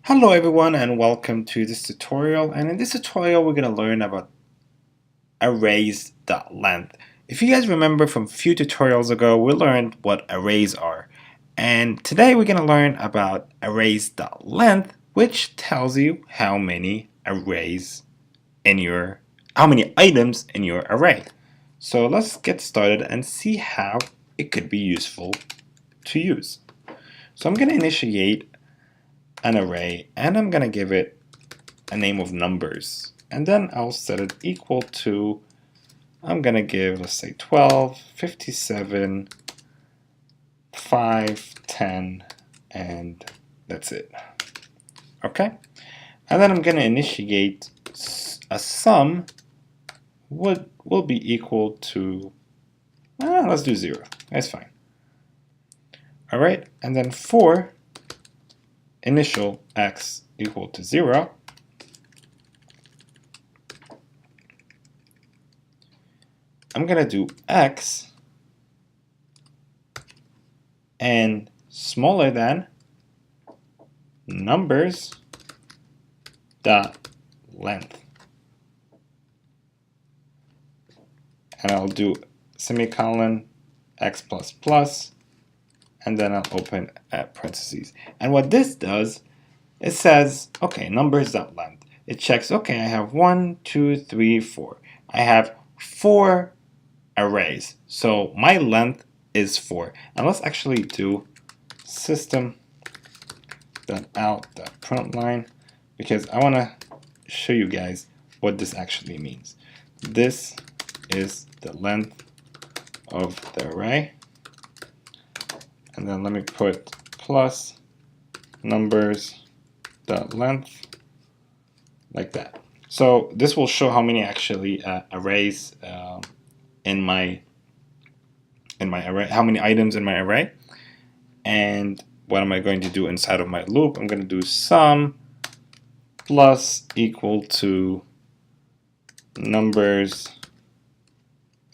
Hello everyone and welcome to this tutorial, and in this tutorial we're going to learn about arrays.length. If you guys remember from a few tutorials ago, we learned what arrays are, and today we're going to learn about arrays.length, which tells you how many items in your array. So let's get started and see how it could be useful to use. So I'm going to initiate an array and I'm going to give it a name of numbers, and then I'll set it equal to, I'm going to give, let's say 12, 57, 5, 10, and that's it. Okay, and then I'm going to initiate a sum will be equal to, let's do 0, that's fine. Alright, and then for initial x equal to 0, I'm going to do x and smaller than numbers dot length, and I'll do semicolon x plus plus, and then I'll open parentheses. And what this does, it says, okay, numbers dot length. It checks, okay, I have 1, 2, 3, 4. I have 4 arrays, so my length is 4. And let's actually do system.out.println, because I want to show you guys what this actually means. This is the length of the array, and then let me put plus numbers dot length like that. So this will show how many actually arrays in my array, how many items in my array. And what am I going to do inside of my loop? I'm going to do sum plus equal to numbers,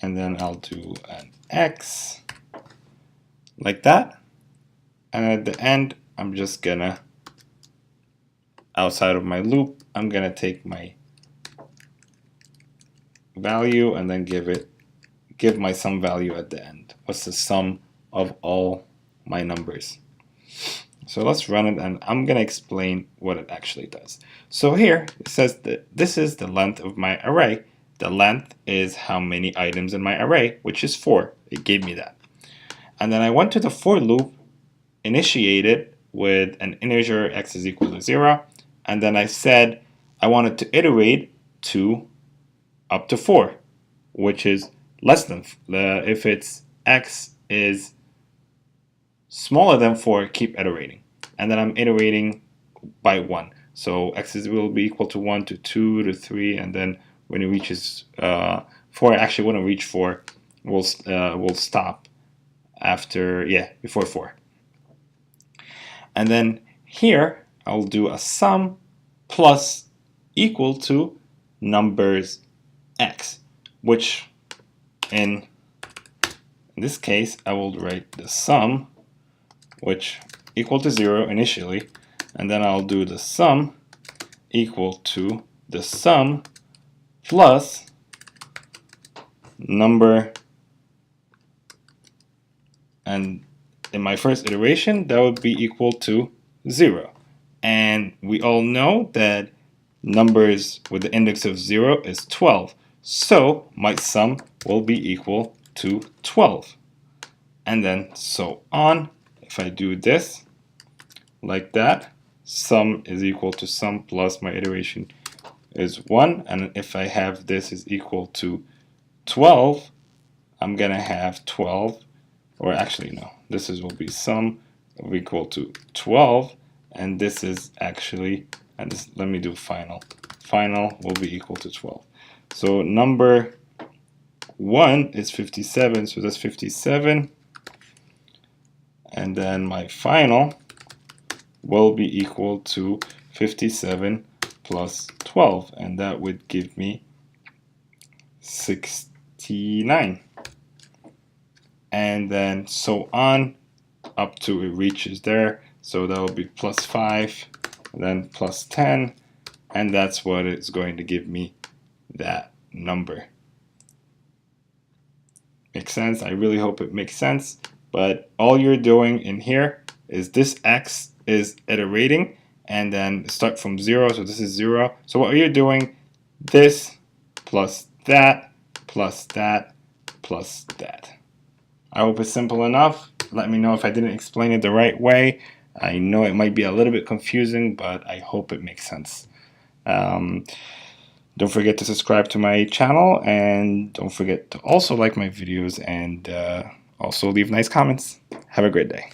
and then I'll do an x like that. And at the end, I'm just gonna, outside of my loop, I'm gonna take my value and then give my sum value at the end. What's the sum of all my numbers? So let's run it, and I'm gonna explain what it actually does. So here it says that this is the length of my array. The length is how many items in my array, which is 4. It gave me that. And then I went to the for loop, initiated with an integer x is equal to 0, and then I said I wanted to iterate to up to 4, which is less than, if it's x is smaller than 4, keep iterating. And then I'm iterating by 1. So x will be equal to 1 to 2 to 3, and then when it reaches 4, actually when it reach 4, we'll stop after, before 4. And then here I'll do a sum plus equal to numbers x, which in this case I will write the sum, which equal to 0 initially, and then I'll do the sum equal to the sum plus number, and in my first iteration that would be equal to 0. And we all know that numbers with the index of 0 is 12. So my sum will be equal to 12. And then so on. If I do this like that, sum is equal to sum plus my iteration is 1. And if I have this is equal to 12, I'm going to have 12, or actually no, this will be sum will be equal to 12, and this is actually, and this, let me do final. Final will be equal to 12. So number 1 is 57, so that's 57. And then my final will be equal to 57 plus 12, and that would give me 69. And then so on up to it reaches there. So that will be plus 5 then plus 10, and that's what it's going to give me that number. Makes sense? I really hope it makes sense. But all you're doing in here is this x is iterating and then start from 0, so this is 0. So what you're doing, this plus that plus that plus that. I hope it's simple enough. Let me know if I didn't explain it the right way. I know it might be a little bit confusing, but I hope it makes sense. Don't forget to subscribe to my channel, and don't forget to also like my videos and also leave nice comments. Have a great day.